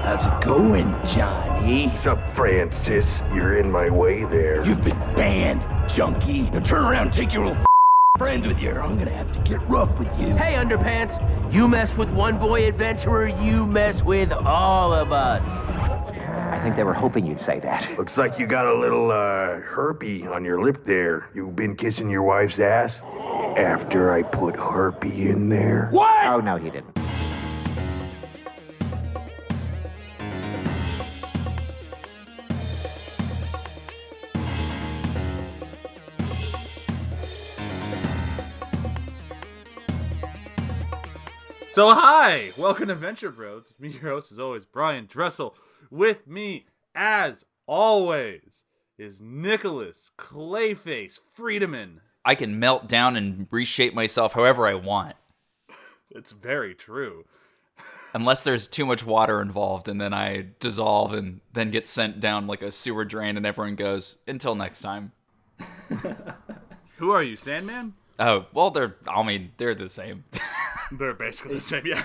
How's it going, Johnny? What's up, Francis? You're in my way there. You've been banned, junkie. Now turn around and take your little friends with you, or I'm gonna have to get rough with you. Hey, Underpants. You mess with one boy adventurer, you mess with all of us. I think they were hoping you'd say that. Looks like you got a little, herpy on your lip there. You been kissing your wife's ass? After I put herpy in there? What? Oh, no, he didn't. So hi, welcome to Venture Bros. Me, your host, as always, Bryan Dressel. With me, as always, is Nicholas Clayface Friedemann. I can melt down and reshape myself however I want. It's very true. Unless there's too much water involved, and then I dissolve and then get sent down like a sewer drain, and everyone goes, until next time. Who are you, Sandman? Oh, well, they're the same. They're basically the same, yeah.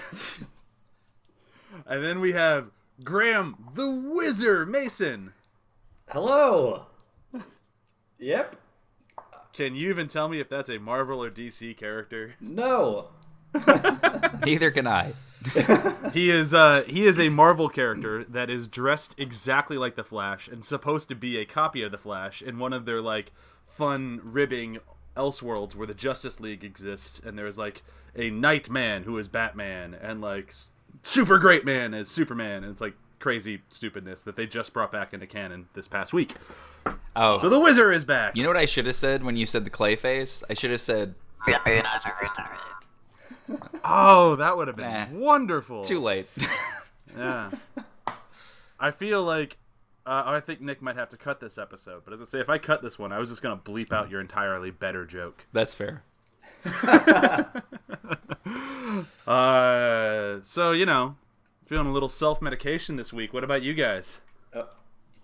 And then we have Graham the Whizzer Mason. Hello. Yep. Can you even tell me if that's a Marvel or DC character? No. Neither can I. He is a Marvel character that is dressed exactly like the Flash and supposed to be a copy of the Flash in one of their like fun ribbing Elseworlds where the Justice League exists, and there's like a Nightman who is Batman and like Super Great Man as Superman, and it's like crazy stupidness that they just brought back into canon this past week. Oh, so the Whizzer is back. You know what I should have said when you said the Clayface? I should have said, oh, that would have been wonderful. Too late. Yeah. I feel like I think Nick might have to cut this episode, but as I say, if I cut this one, I was just going to bleep out your entirely better joke. That's fair. So, you know, feeling a little self-medication this week. What about you guys?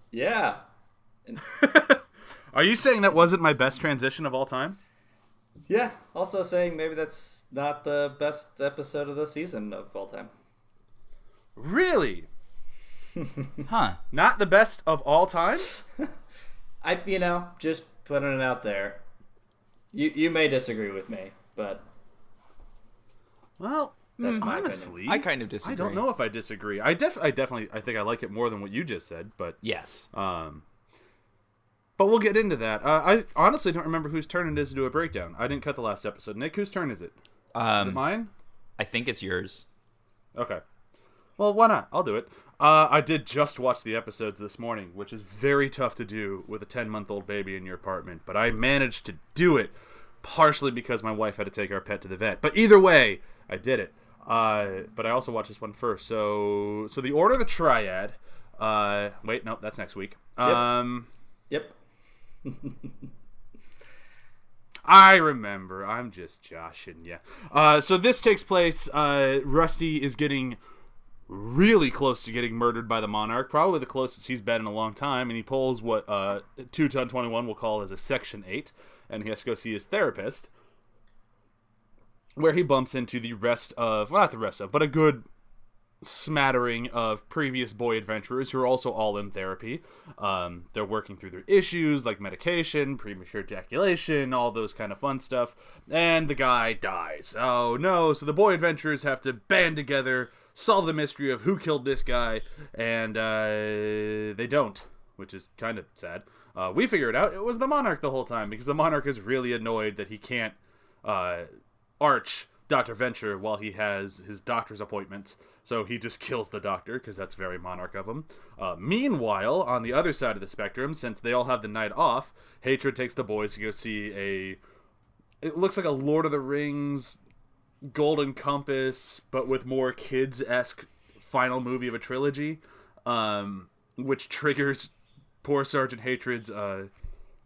Yeah. Are you saying that wasn't my best transition of all time? Yeah. Also saying maybe that's not the best episode of the season of all time. Really? Huh. Not the best of all time? Just putting it out there. You may disagree with me, but well, that's my honestly, I kind of disagree. I don't know if I disagree. I definitely think I like it more than what you just said, but yes. But we'll get into that. I honestly don't remember whose turn it is to do a breakdown. I didn't cut the last episode. Nick, whose turn is it? Is it mine? I think it's yours. Okay. Well, why not? I'll do it. I did just watch the episodes this morning, which is very tough to do with a 10-month-old baby in your apartment. But I managed to do it, partially because my wife had to take our pet to the vet. But either way, I did it. But I also watched this one first. So the Order of the Triad. Wait, no, that's next week. Yep. I remember. I'm just joshing you. So this takes place. Rusty is getting really close to getting murdered by the Monarch, probably the closest he's been in a long time, and he pulls what 2-Ton-21 will call as a Section 8, and he has to go see his therapist, where he bumps into the rest of, well, not the rest of, but a good smattering of previous boy adventurers who are also all in therapy. They're working through their issues, like medication, premature ejaculation, all those kind of fun stuff, and the guy dies. Oh no, so the boy adventurers have to band together, solve the mystery of who killed this guy, and they don't, which is kind of sad. We figure it out. It was the Monarch the whole time, because the Monarch is really annoyed that he can't arch Dr. Venture while he has his doctor's appointments, so he just kills the doctor, because that's very Monarch of him. Meanwhile, on the other side of the spectrum, since they all have the night off, Hatred takes the boys to go see it looks like a Lord of the Rings Golden Compass, but with more kids-esque final movie of a trilogy, which triggers poor Sergeant Hatred's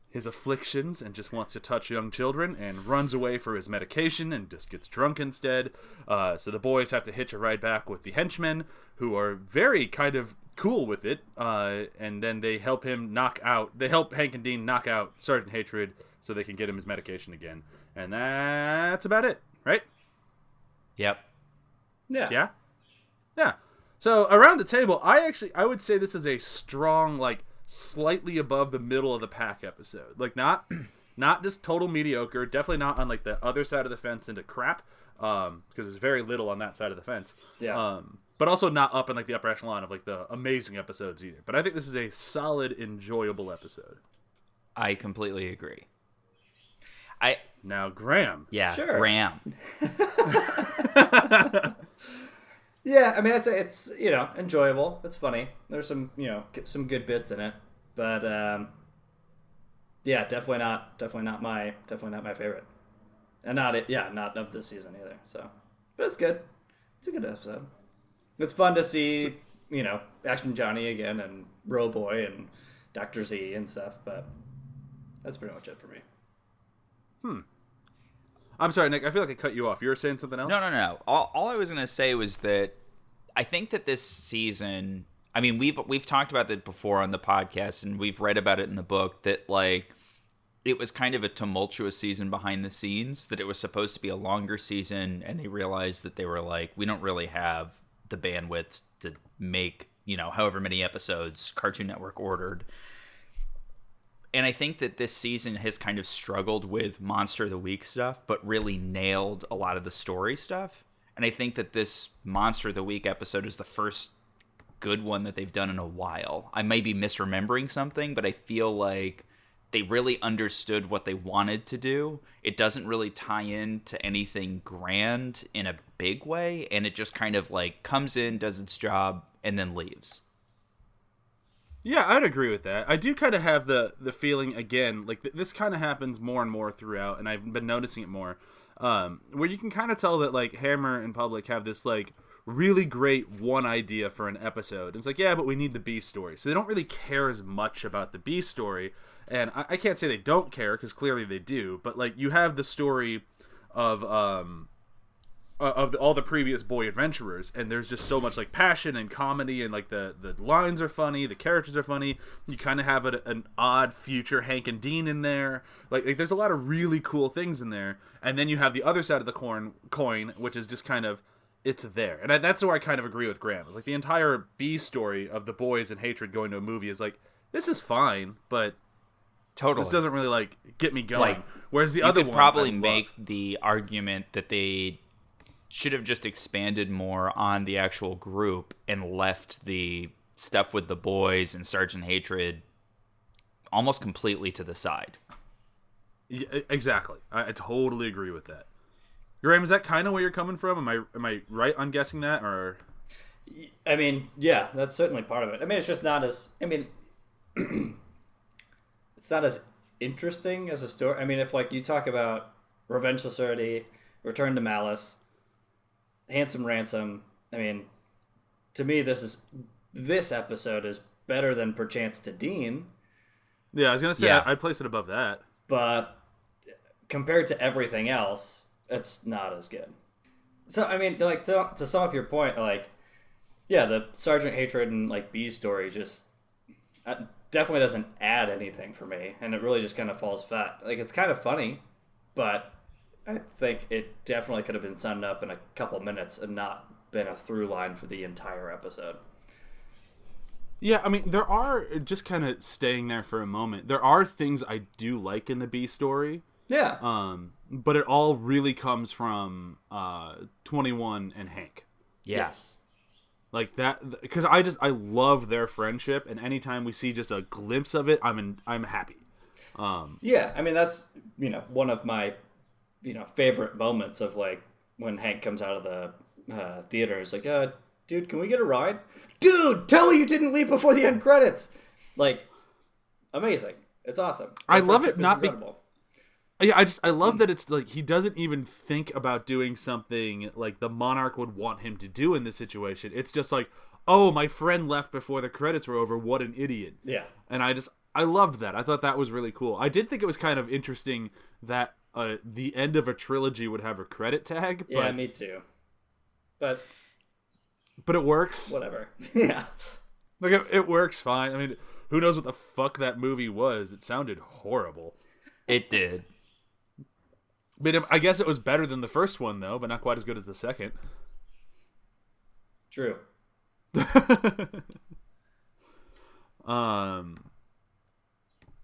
his afflictions and just wants to touch young children and runs away for his medication and just gets drunk instead. So the boys have to hitch a ride back with the henchmen, who are very kind of cool with it, and then they help Hank and Dean knock out Sergeant Hatred so they can get him his medication again. And that's about it, right? Yep. Yeah. Yeah? Yeah. So around the table, I would say this is a strong, like, slightly above the middle of the pack episode. Like, not just total mediocre. Definitely not on, like, the other side of the fence into crap. Because there's very little on that side of the fence. Yeah. But also not up in, like, the upper echelon of, like, the amazing episodes either. But I think this is a solid, enjoyable episode. I completely agree. Now, Graham. Yeah, Sure. Graham. Yeah, I mean, I'd say it's, enjoyable. It's funny. There's some, some good bits in it. But, yeah, definitely not my favorite. And not of this season either. So, but it's good. It's a good episode. It's fun to see, Action Johnny again and Roboy and Dr. Z and stuff, but that's pretty much it for me. I'm sorry, Nick. I feel like I cut you off. You were saying something else? No. All I was going to say was that I think that this season, I mean, we've talked about that before on the podcast, and we've read about it in the book, that, like, it was kind of a tumultuous season behind the scenes, that it was supposed to be a longer season, and they realized that they were like, we don't really have the bandwidth to make, however many episodes Cartoon Network ordered. And I think that this season has kind of struggled with Monster of the Week stuff, but really nailed a lot of the story stuff. And I think that this Monster of the Week episode is the first good one that they've done in a while. I may be misremembering something, but I feel like they really understood what they wanted to do. It doesn't really tie in to anything grand in a big way, and it just kind of, like, comes in, does its job, and then leaves. Yeah, I'd agree with that. I do kind of have the feeling, again, like this kind of happens more and more throughout, and I've been noticing it more, where you can kind of tell that, like, Hammer and Public have this, like, really great one idea for an episode. And it's like, yeah, but we need the B story. So they don't really care as much about the B story, and I can't say they don't care, because clearly they do, but, like, you have the story of all the previous boy adventurers, and there's just so much, like, passion and comedy, and, like, the lines are funny, the characters are funny. You kind of have an odd future Hank and Dean in there. Like there's a lot of really cool things in there. And then you have the other side of the coin, which is just kind of, it's there. And that's where I kind of agree with Graham. It's like the entire B story of the boys and hatred going to a movie is like, this is fine, but Totally. this doesn't really, like, get me going. Like, Whereas the other you could one, probably I love. make the argument that they should have just expanded more on the actual group and left the stuff with the boys and Sergeant Hatred almost completely to the side. Yeah, exactly. I totally agree with that. Graham, is that kind of where you're coming from? Am I right on guessing that, or? I mean, yeah, that's certainly part of it. I mean, it's just not as, it's not as interesting as a story. I mean, if, like, you talk about Revenge Society, Return to Malice, Handsome Ransom, I mean, to me, this episode is better than Perchance to Dean. Yeah, I was gonna say Yeah. I'd place it above that. But compared to everything else, it's not as good. So, I mean, like, to sum up your point, like, yeah, the Sergeant Hatred and, like, B story just definitely doesn't add anything for me, and it really just kind of falls flat. Like, it's kind of funny, but I think it definitely could have been summed up in a couple minutes and not been a through line for the entire episode. Yeah, I mean, there are, just kind of staying there for a moment, there are things I do like in the B story. Yeah. But it all really comes from 21 and Hank. Yes. Like that, because I love their friendship, and anytime we see just a glimpse of it, I'm happy. Yeah, I mean, that's, one of my, favorite moments of, like, when Hank comes out of the theater. It's like, dude, can we get a ride? Dude, tell me you didn't leave before the end credits. Like, amazing. It's awesome. I love it Friendship is not be- incredible. Yeah, I love that it's like he doesn't even think about doing something like the Monarch would want him to do in this situation. It's just like, oh, my friend left before the credits were over. What an idiot. Yeah. And I loved that. I thought that was really cool. I did think it was kind of interesting that the end of a trilogy would have a credit tag. Yeah, but, me too. But it works. whatever. Yeah. Like, it works fine. I mean, who knows what the fuck that movie was? It sounded horrible. It did. I mean, I guess it was better than the first one, though, but not quite as good as the second. True.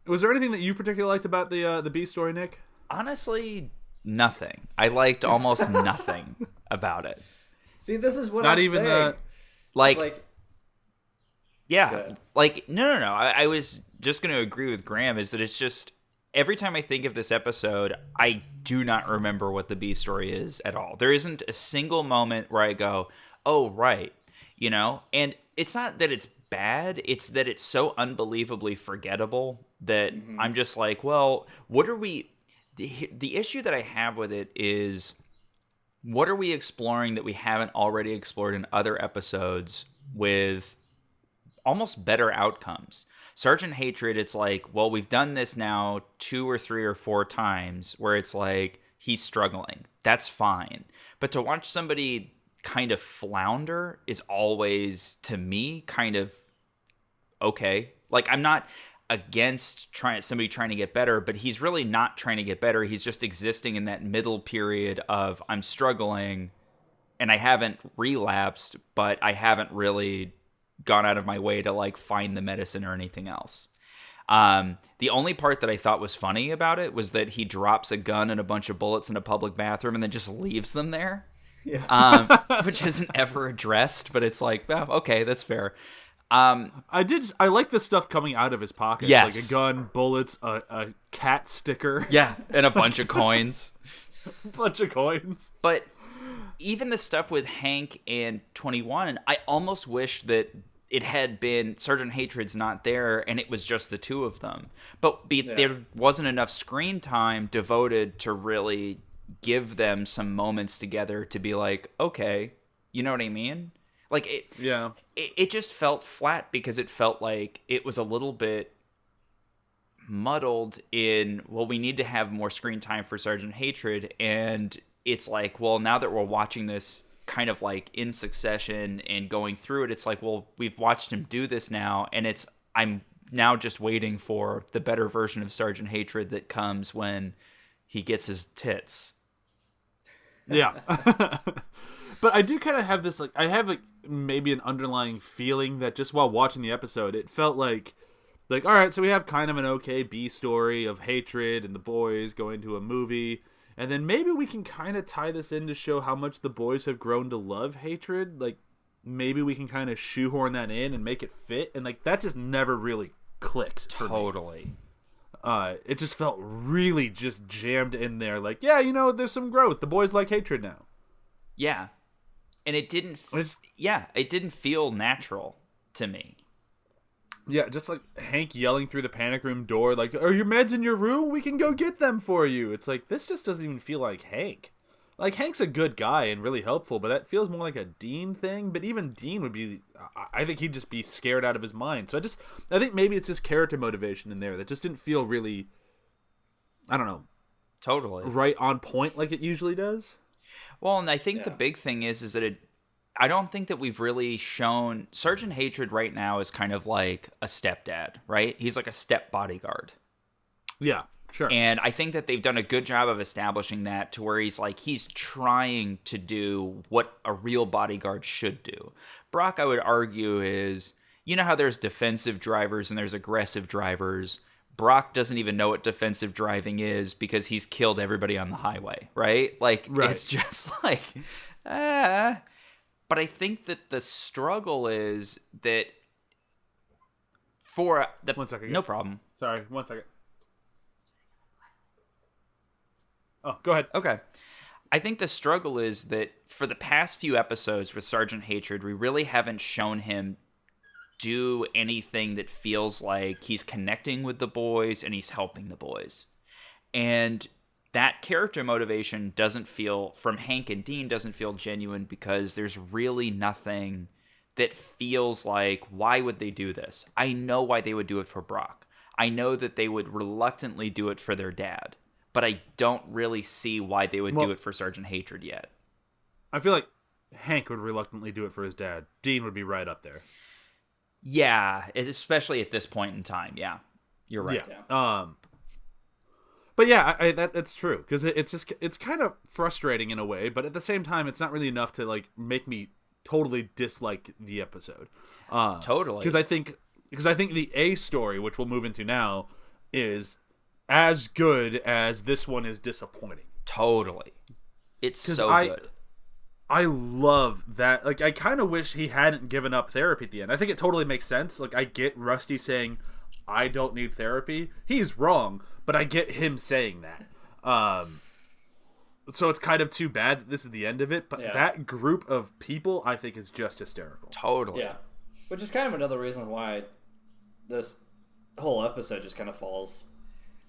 Was there anything that you particularly liked about the B story, Nick? Honestly, nothing. I liked almost nothing about it. See, this is what Not I'm even saying. Like, yeah, Good. like no. I was just going to agree with Graham. Is that it's just every time I think of this episode, I do not remember what the B story is at all. There isn't a single moment where I go, "Oh, right," And it's not that it's bad; it's that it's so unbelievably forgettable that I'm just like, well, what are we? The issue that I have with it is, what are we exploring that we haven't already explored in other episodes with almost better outcomes? Sergeant Hatred, it's like, well, we've done this now 2 or 3 or 4 times where it's like he's struggling. That's fine. But to watch somebody kind of flounder is always, to me, kind of okay. Like, I'm not against somebody trying to get better, but he's really not trying to get better. He's just existing in that middle period of, I'm struggling and I haven't relapsed, but I haven't really gone out of my way to like find the medicine or anything else. The only part that I thought was funny about it was that he drops a gun and a bunch of bullets in a public bathroom and then just leaves them there. Yeah. Which isn't ever addressed, but it's like, oh, okay, that's fair. I like the stuff coming out of his pockets. Yes. Like a gun, bullets, a cat sticker. Yeah, and a bunch of coins. But even the stuff with Hank and 21, I almost wish that it had been Sergeant Hatred's not there and it was just the two of them. But there wasn't enough screen time devoted to really give them some moments together to be like, okay, you know what I mean? Like, it just felt flat because it felt like it was a little bit muddled in, well, we need to have more screen time for Sergeant Hatred, and it's like, well, now that we're watching this kind of like in succession and going through it, it's like, well, we've watched him do this now, and I'm now just waiting for the better version of Sergeant Hatred that comes when he gets his tits. Yeah. But I do kind of have this, like, I have, like, maybe an underlying feeling that just while watching the episode, it felt like, all right, so we have kind of an okay B story of Hatred and the boys going to a movie, and then maybe we can kind of tie this in to show how much the boys have grown to love Hatred. Like, maybe we can kind of shoehorn that in and make it fit, and, like, that just never really clicked for me. Totally. It just felt really just jammed in there, like, yeah, there's some growth. The boys like Hatred now. Yeah. And it didn't it didn't feel natural to me. Yeah, just like Hank yelling through the panic room door, like, are your meds in your room? We can go get them for you. It's like, this just doesn't even feel like Hank. Like, Hank's a good guy and really helpful, but that feels more like a Dean thing. But even Dean would be, I think he'd just be scared out of his mind. So I think maybe it's just character motivation in there that just didn't feel really, I don't know. Totally. Right on point like it usually does. Well, and I think the big thing is that I don't think that we've really shown Sergeant Hatred right now is kind of like a stepdad, right? He's like a step bodyguard. Yeah, sure. And I think that they've done a good job of establishing that to where he's trying to do what a real bodyguard should do. Brok, I would argue, is, you know how there's defensive drivers and there's aggressive drivers. Brok doesn't even know what defensive driving is because he's killed everybody on the highway, right? Like, It's just like, But I think that the struggle is that for the... 1 second. No problem. Sorry, 1 second. Oh, go ahead. Okay. I think the struggle is that for the past few episodes with Sergeant Hatred, we really haven't shown him do anything that feels like he's connecting with the boys and he's helping the boys. And that character motivation doesn't feel, from Hank and Dean, doesn't feel genuine because there's really nothing that feels like, why would they do this? I know why they would do it for Brok. I know that they would reluctantly do it for their dad, but I don't really see why they would do it for Sergeant Hatred yet. I feel like Hank would reluctantly do it for his dad. Dean would be right up there. Yeah, especially at this point in time. Yeah, you're right. Yeah. But yeah, that's true because it's kind of frustrating in a way, but at the same time, it's not really enough to like make me totally dislike the episode. Totally. Because I think the A story, which we'll move into now, is as good as this one is disappointing. Totally. It's so good. I love that. Like, I kind of wish he hadn't given up therapy at the end. I think it totally makes sense. Like, I get Rusty saying, I don't need therapy. He's wrong, but I get him saying that. So it's kind of too bad that this is the end of it, but that group of people, I think, is just hysterical. Totally. Yeah. Which is kind of another reason why this whole episode just kind of falls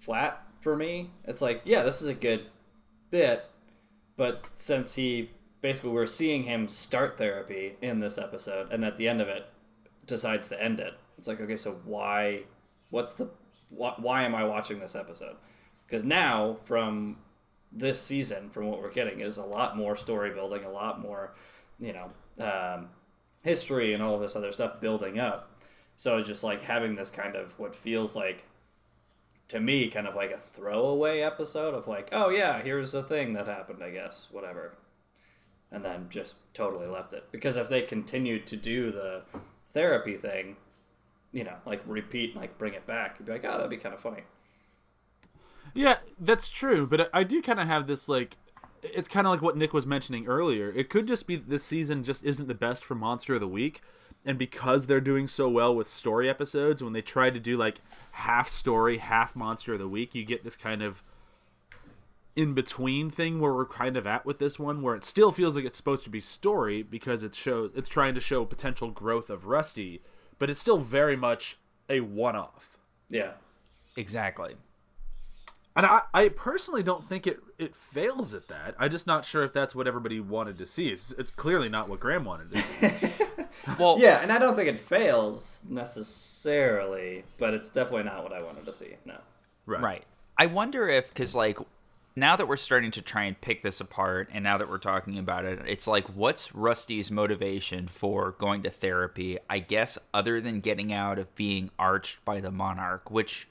flat for me. It's like, yeah, this is a good bit, but since we're seeing him start therapy in this episode, and at the end of it decides to end it, it's like, okay, so why am I watching this episode? Because now, from this season, from what we're getting, is a lot more story building, a lot more, history and all of this other stuff building up. So it's just like having this kind of what feels like, to me, kind of like a throwaway episode of like, oh yeah, here's a thing that happened, I guess, whatever. And then just totally left it. Because if they continued to do the therapy thing, like repeat, like bring it back, you'd be like, oh, that'd be kind of funny. Yeah, that's true, but I do kind of have this, like, it's kind of like what Nick was mentioning earlier. It could just be that this season just isn't the best for Monster of the Week, and because they're doing so well with story episodes, when they try to do, like, half story, half Monster of the Week, you get this kind of in-between thing where we're kind of at with this one, where it still feels like it's supposed to be story because it's trying to show potential growth of Rusty, but it's still very much a one-off. Yeah. Exactly. And I personally don't think it fails at that. I'm just not sure if that's what everybody wanted to see. It's clearly not what Graham wanted to see. Well, yeah, and I don't think it fails necessarily, but it's definitely not what I wanted to see. No. Right. I wonder if, because, like, now that we're starting to try and pick this apart, and now that we're talking about it, it's like, what's Rusty's motivation for going to therapy? I guess other than getting out of being arched by the Monarch, which,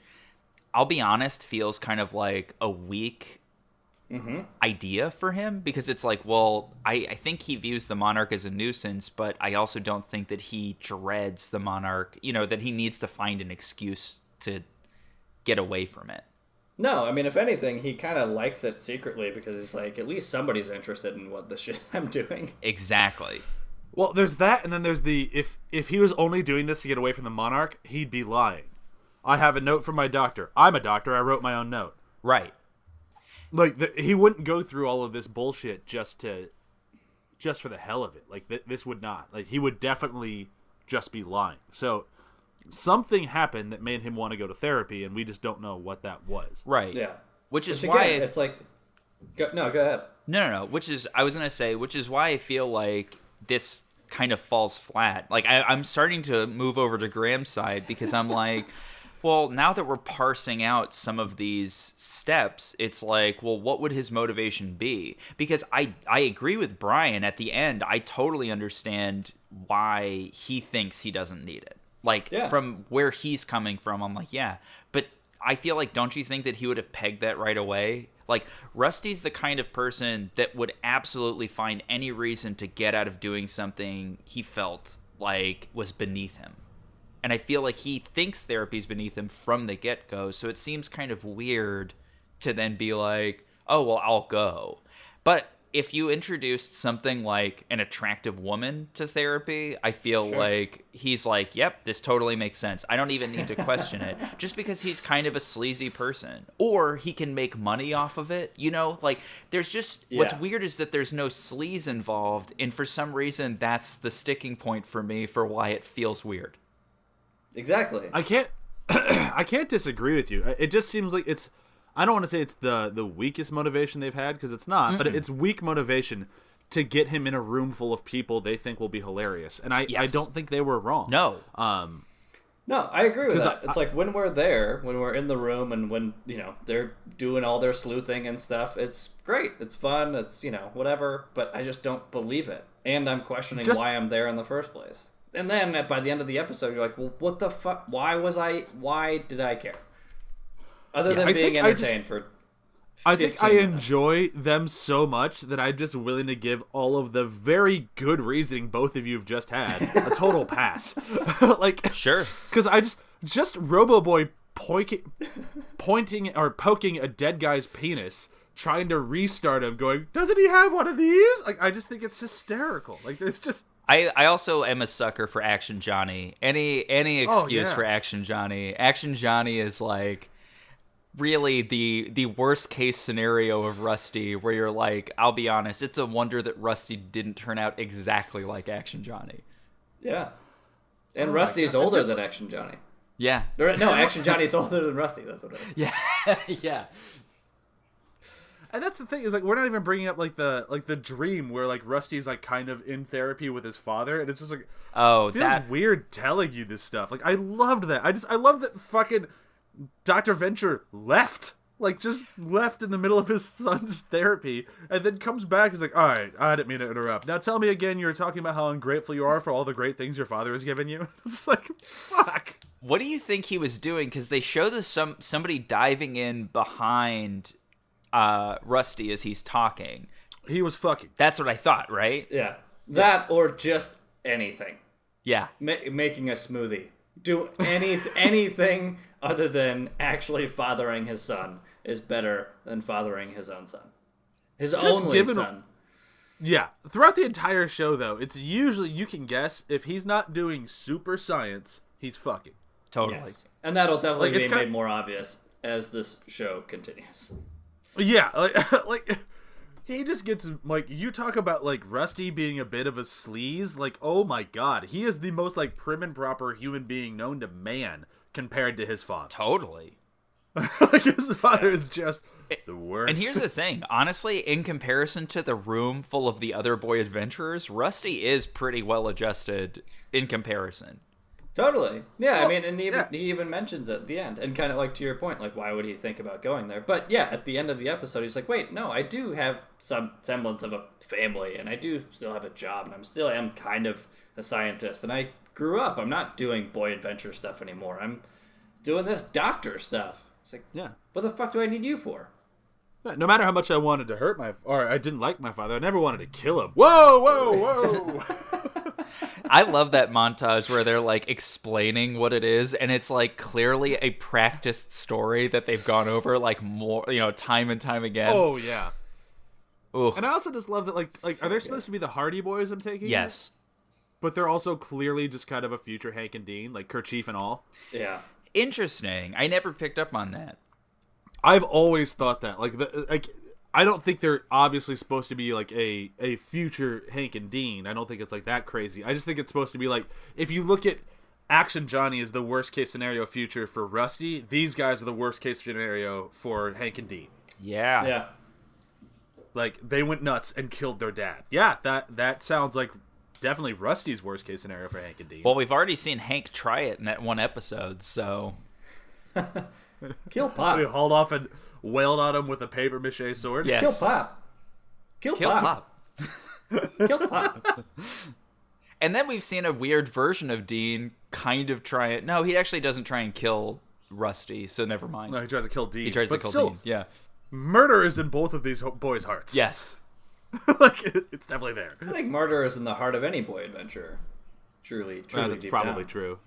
I'll be honest, feels kind of like a weak idea for him, because it's like, well, I think he views the Monarch as a nuisance, but I also don't think that he dreads the Monarch, that he needs to find an excuse to get away from it. No, I mean, if anything, he kind of likes it secretly because he's like, at least somebody's interested in what the shit I'm doing. Exactly. Well, there's that, and then there's the, if he was only doing this to get away from the Monarch, he'd be lying. I have a note from my doctor. I'm a doctor. I wrote my own note. Right. Like, he wouldn't go through all of this bullshit just for the hell of it. Like, this would not. Like, he would definitely just be lying. So, something happened that made him want to go to therapy, and we just don't know what that was. Right. Yeah. Which is why... Again, it's like... go ahead. No. Which is why I feel like this kind of falls flat. Like, I'm starting to move over to Graham's side, because I'm like... Well, now that we're parsing out some of these steps, it's like, well, what would his motivation be? Because I agree with Bryan at the end. I totally understand why he thinks he doesn't need it. Like, from where he's coming from, I'm like, yeah. But I feel like, don't you think that he would have pegged that right away? Like, Rusty's the kind of person that would absolutely find any reason to get out of doing something he felt like was beneath him. And I feel like he thinks therapy's beneath him from the get-go, so it seems kind of weird to then be like, oh, well, I'll go. But if you introduced something like an attractive woman to therapy, I feel like he's like, yep, this totally makes sense. I don't even need to question it. Just because he's kind of a sleazy person. Or he can make money off of it, Like, there's just... Yeah. What's weird is that there's no sleaze involved, and for some reason, that's the sticking point for me for why it feels weird. Exactly. I can't disagree with you. It just seems like it's, I don't want to say it's the weakest motivation they've had, because it's not, but it's weak motivation to get him in a room full of people they think will be hilarious. And I don't think they were wrong. No. No, I agree with that. It's like when we're in the room and when, they're doing all their sleuthing and stuff, it's great. It's fun. It's, whatever. But I just don't believe it. And I'm questioning why I'm there in the first place. And then by the end of the episode, you're like, well, what the fuck? Why did I care? Other than being entertained for I think 15 I minutes. enjoy them so much that I'm just willing to give all of the very good reasoning both of you have just had a total pass. Like, Sure. because I just Robo-Boy pointing or poking a dead guy's penis, trying to restart him, going, doesn't he have one of these? Like, I just think it's hysterical. Like, there's just... I also am a sucker for Action Johnny. Any excuse yeah. for Action Johnny. Action Johnny is like really the worst case scenario of Rusty, where you're like, I'll be honest, it's a wonder that Rusty didn't turn out exactly like Action Johnny. Yeah. And Rusty's older than Action Johnny. Yeah. Or, no, Action Johnny's older than Rusty. That's what it is. Yeah. Yeah. And that's the thing, is like, we're not even bringing up like the dream where like Rusty's like kind of in therapy with his father, and it's just like, Oh, it feels that weird telling you this stuff. Like, I loved that. I love that fucking Dr. Venture left. Like, just left in the middle of his son's therapy, and then comes back. He's like, all right, I didn't mean to interrupt. Now tell me again, you were talking about how ungrateful you are for all the great things your father has given you. It's like, fuck. What do you think he was doing? Because they show somebody diving in behind Rusty as he's talking. He was fucking. That's what I thought, right? Yeah. That or just anything. Yeah. Making a smoothie. Do anything other than actually fathering his son is better than fathering his own son. His only son. Yeah. Throughout the entire show, though, it's usually, you can guess, if he's not doing super science, he's fucking. Totally. Yes. And that'll definitely Like, be it's made more obvious as this show continues. Yeah, like he just gets, like, you talk about, like, Rusty being a bit of a sleaze, like, oh my god, he is the most, like, prim and proper human being known to man compared to his father. Totally. Like, his father is just the worst. And here's the thing, honestly, in comparison to the room full of the other boy adventurers, Rusty is pretty well adjusted in comparison. Totally. Yeah, Well, I mean, and he even mentions it at the end. And kind of like to your point, like, why would he think about going there? But yeah, at the end of the episode, he's like, wait, no, I do have some semblance of a family, and I do still have a job, and I am kind of a scientist, and I grew up. I'm not doing boy adventure stuff anymore. I'm doing this doctor stuff. It's like, Yeah. what the fuck do I need you for? No matter how much I wanted to hurt or I didn't like my father, I never wanted to kill him. Whoa, whoa, whoa. I love that montage where they're like explaining what it is, and it's like clearly a practiced story that they've gone over like more, time and time again. Oh, yeah. Ugh. And I also just love that, like are they supposed to be the Hardy Boys I'm taking? Yes. But they're also clearly just kind of a future Hank and Dean, like kerchief and all. Yeah. Interesting. I never picked up on that. I've always thought that. I don't think they're obviously supposed to be like a future Hank and Dean. I don't think it's like that crazy. I just think it's supposed to be like, if you look at Action Johnny as the worst case scenario future for Rusty, these guys are the worst case scenario for Hank and Dean. Yeah. Yeah. Like, they went nuts and killed their dad. Yeah, that sounds like definitely Rusty's worst case scenario for Hank and Dean. Well, we've already seen Hank try it in that one episode, so... Kill Pop. He hauled off and wailed on him with a paper mache sword. Yes. Kill Pop. Kill Pop. Kill Pop. And then we've seen a weird version of Dean kind of try it. No, he actually doesn't try and kill Rusty, so never mind. No, he tries to kill Dean. He tries to But kill still, Dean. Yeah. murder is in both of these boys' hearts. Yes. Like, it's definitely there. I think murder is in the heart of any boy adventurer. Truly That's deep probably down. true.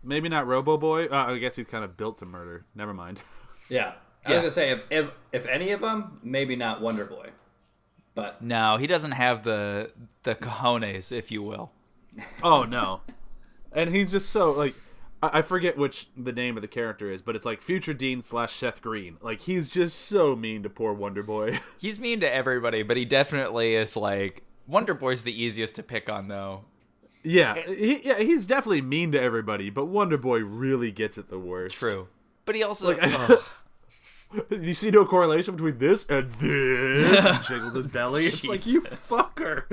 Maybe not Robo Boy. I guess he's kind of built to murder. Never mind. Yeah. I was gonna say if any of them, maybe not Wonder Boy, but No, he doesn't have the cojones, if you will. Oh no. And he's just so like, I forget which the name of the character is, but it's like Future Dean / Seth Green. Like, he's just so mean to poor Wonder Boy. He's mean to everybody, but he definitely is like... Wonder Boy's the easiest to pick on, though. Yeah, he's definitely mean to everybody, but Wonder Boy really gets it the worst. True. But he also... Like, you see no correlation between this and this? And jiggles his belly. It's like, you fucker.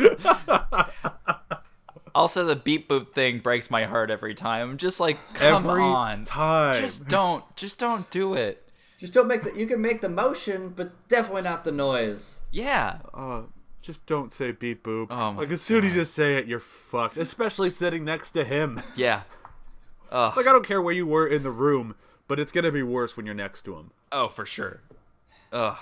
Also, the beep boop thing breaks my heart every time. Just like, come Every on. time. Just don't do it. just don't make you can make the motion, but definitely not the noise. Yeah. Just don't say beep boop. Oh my like, as soon as you say it, you're fucked. Especially sitting next to him. Yeah. Like, I don't care where you were in the room, but it's gonna be worse when you're next to him. Oh, for sure. Ugh.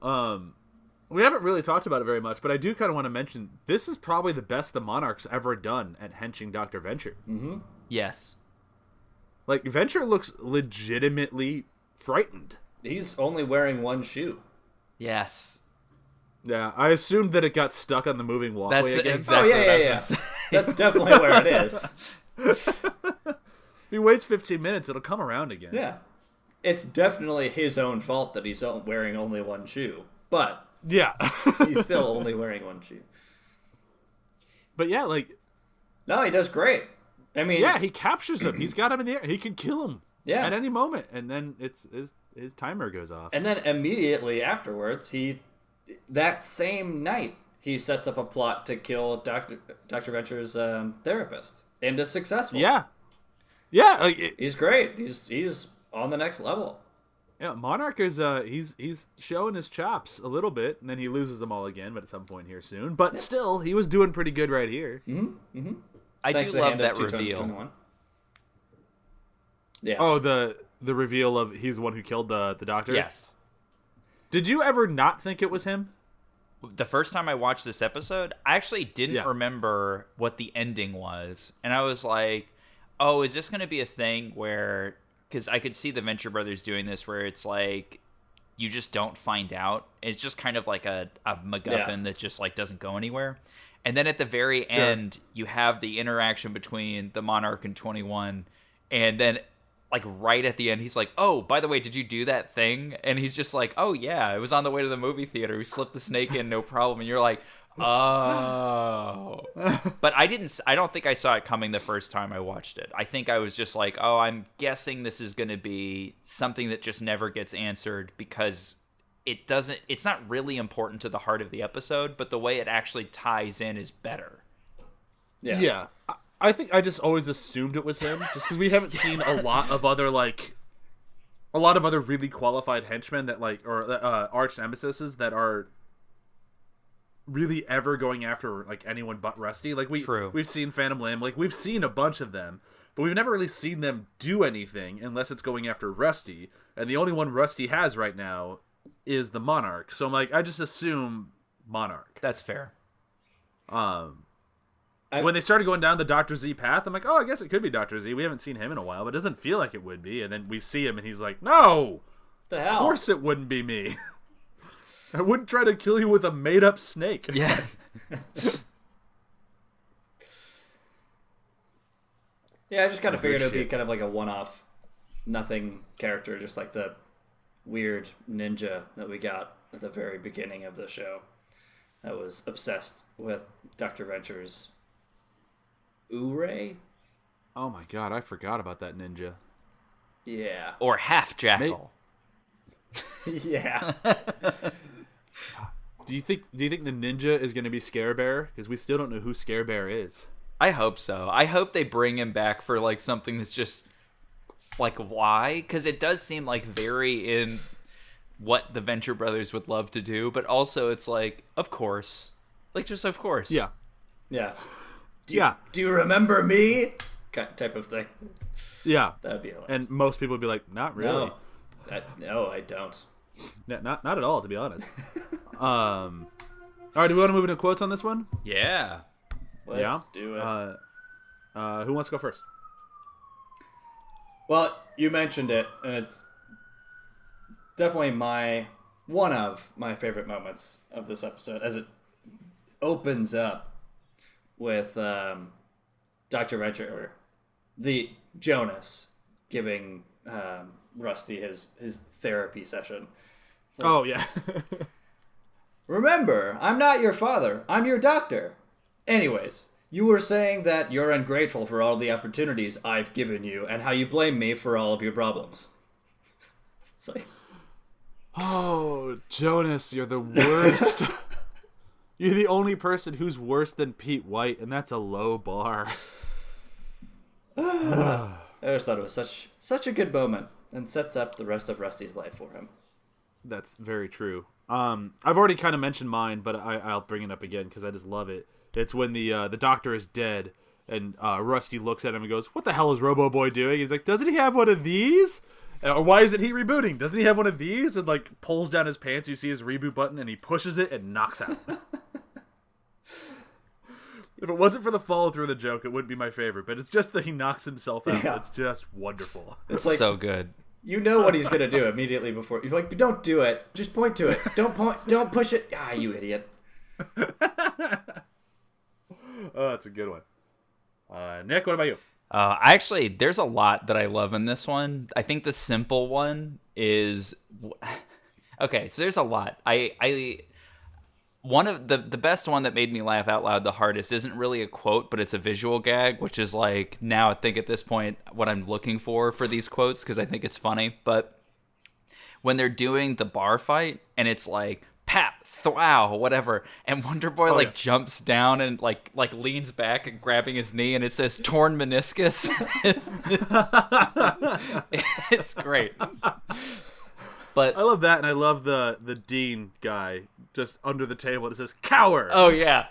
We haven't really talked about it very much, but I do kind of want to mention this is probably the best the Monarch's ever done at henching Dr. Venture. Mm-hmm. Yes. Like, Venture looks legitimately frightened. He's only wearing one shoe. Yes. Yeah, I assumed that it got stuck on the moving walkway That's again. exactly Oh, what I yeah. was gonna say. That's definitely where it is. If he waits 15 minutes, it'll come around again. Yeah. It's definitely his own fault that he's wearing only one shoe. But Yeah. he's still only wearing one shoe. But yeah, like, No, he does great. I mean, yeah, he captures him. He's got him in the air. He can kill him at any moment. And then his timer goes off. And then immediately afterwards, that same night, he sets up a plot to kill Dr. Venture's therapist. And is successful. Yeah. Yeah. Like, He's great. He's on the next level. yeah, Monarch is he's showing his chops a little bit, and then he loses them all again, but at some point here soon. But still, he was doing pretty good right here. Mm-hmm. Mm-hmm. I Thanks do to the love hand that of 221. reveal. Yeah. Oh, the reveal of he's the one who killed the doctor? Yes. Did you ever not think it was him? The first time I watched this episode, I actually didn't Yeah. remember what the ending was. And I was like, oh, is this going to be a thing where... Because I could see the Venture Brothers doing this where it's like, you just don't find out. It's just kind of like a MacGuffin that just like doesn't go anywhere. And then at the very end, you have the interaction between the Monarch and 21. And then like right at the end, he's like, oh, by the way, did you do that thing? And he's just like, oh yeah, it was on the way to the movie theater. We slipped the snake in, no problem. And you're like, oh. But I don't think I saw it coming the first time I watched it. I think I was just like, oh, I'm guessing this is going to be something that just never gets answered because it's not really important to the heart of the episode, but the way it actually ties in is better. Yeah. Yeah. I think I just always assumed it was him, just because we haven't seen a lot of other really qualified henchmen that or arch nemesises that are really ever going after like anyone but Rusty. Like we've seen Phantom Limb, like we've seen a bunch of them, but we've never really seen them do anything unless it's going after Rusty. And the only one Rusty has right now is the Monarch. So I'm like, I just assume Monarch. That's fair. When they started going down the Dr. Z path, I'm like, oh, I guess it could be Dr. Z. We haven't seen him in a while, but it doesn't feel like it would be. And then we see him, and he's like, no! The hell? Of course it wouldn't be me. I wouldn't try to kill you with a made-up snake. Yeah. Yeah, I just kind of figured it would be shit. kind of like a one-off, nothing character, just like the weird ninja that we got at the very beginning of the show that was obsessed with Dr. Venture's Ure? Oh my god, I forgot about that ninja. Yeah. Or half jackal. Yeah. Do you think the ninja is going to be Scare Bear? Because we still don't know who Scare Bear is. I hope so. I hope they bring him back for like something that's just like why? Because it does seem like very in what the Venture Brothers would love to do, but also it's like, of course. Like just of course. Yeah. Yeah. Yeah. Do you remember me? Type of thing. Yeah. That would be hilarious. And most people would be like, not really. No, I don't. Not at all, to be honest. All right, do we want to move into quotes on this one? Yeah. Let's do it. Who wants to go first? Well, you mentioned it, and it's definitely one of my favorite moments of this episode, as it opens up with Dr. Venture, or the Jonas, giving Rusty his therapy session. Like, Oh, yeah. remember, I'm not your father. I'm your doctor. Anyways, you were saying that you're ungrateful for all the opportunities I've given you and how you blame me for all of your problems. It's like, Oh, Jonas, you're the worst. You're the only person who's worse than Pete White, and that's a low bar. I just thought it was such a good moment, and sets up the rest of Rusty's life for him. That's very true. I've already kind of mentioned mine, but I'll bring it up again because I just love it. It's when the doctor is dead, and Rusty looks at him and goes, "What the hell is Robo Boy doing?" He's like, "Doesn't he have one of these?" Or why isn't he rebooting? Doesn't he have one of these? And like pulls down his pants, you see his reboot button, and he pushes it and knocks out. If it wasn't for the follow through of the joke, it wouldn't be my favorite. But it's just that he knocks himself out. Yeah. It's just wonderful. It's like- so good. You know what he's gonna do immediately before. You're like, don't do it. Just point to it. Don't point. Don't push it. Ah, you idiot. Oh, that's a good one. Nick, what about you? Actually, there's a lot that I love in this one. I think the simple one is okay. So there's a lot. One of the best one that made me laugh out loud the hardest isn't really a quote, but it's a visual gag, which is like now I think at this point what I'm looking for these quotes because I think it's funny. But when they're doing the bar fight and it's like pap, thwow, whatever, and Wonder Boy jumps down and like leans back and grabbing his knee, and it says torn meniscus. It's great. But I love that, and I love the Dean guy just under the table. It says "cower." Oh yeah.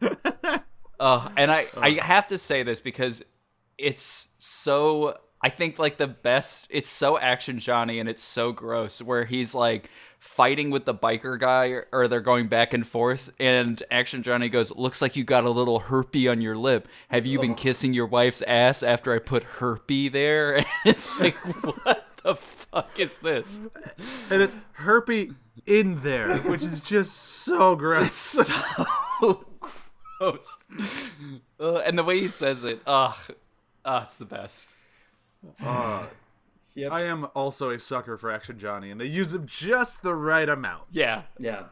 And I have to say this because it's so. I think like the best. It's so Action Johnny and it's so gross. Where he's like fighting with the biker guy, or they're going back and forth, and Action Johnny goes, "Looks like you got a little herpy on your lip. Have you been kissing your wife's ass after I put herpy there?" And it's like, what the fuck is this? And it's herpy in there, which is just so gross. It's so gross. And the way he says it, it's the best. Yep. I am also a sucker for Action Johnny, and they use him just the right amount. Yeah. Yeah.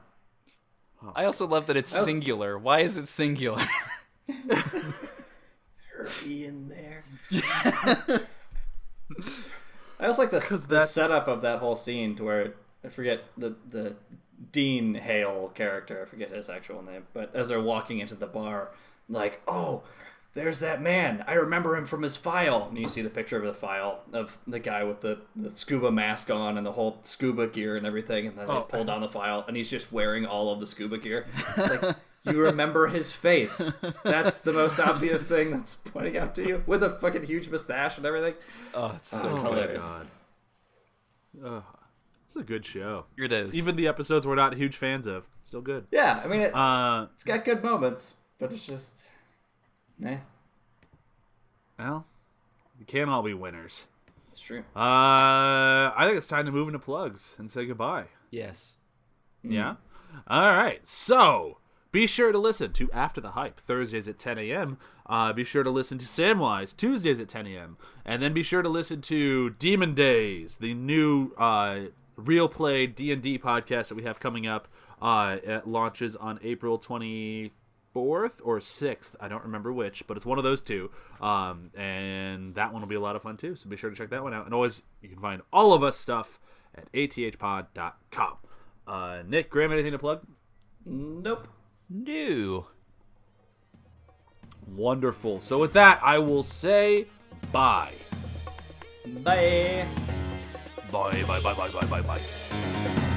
I also love that it's singular. Why is it singular? Herpy in there. I also like the setup of that whole scene to where I forget the Dean Hale character. I forget his actual name, but as they're walking into the bar, like, oh, there's that man. I remember him from his file. And you see the picture of the file of the guy with the scuba mask on and the whole scuba gear and everything. And then they pull down the file, and he's just wearing all of the scuba gear. It's like, you remember his face. That's the most obvious thing that's pointing out to you, with a fucking huge mustache and everything. Oh, it's so it's hilarious. God. It's a good show. It is. Even the episodes we're not huge fans of, still good. Yeah, I mean, it's got good moments, but it's just, Well, you can't all be winners. It's true. I think it's time to move into plugs and say goodbye. Yes. Yeah? All right. So, be sure to listen to After the Hype, Thursdays at 10 a.m. Be sure to listen to Samwise, Tuesdays at 10 a.m. And then be sure to listen to Demon Days, the new real play D&D podcast that we have coming up. It launches on April 24th or 6th. I don't remember which, but it's one of those two. And that one will be a lot of fun, too. So be sure to check that one out. And always, you can find all of us stuff at athpod.com. Nick, Graham, anything to plug? Nope. No. Wonderful. So with that, I will say bye. Bye. Bye, bye, bye, bye, bye, bye, bye.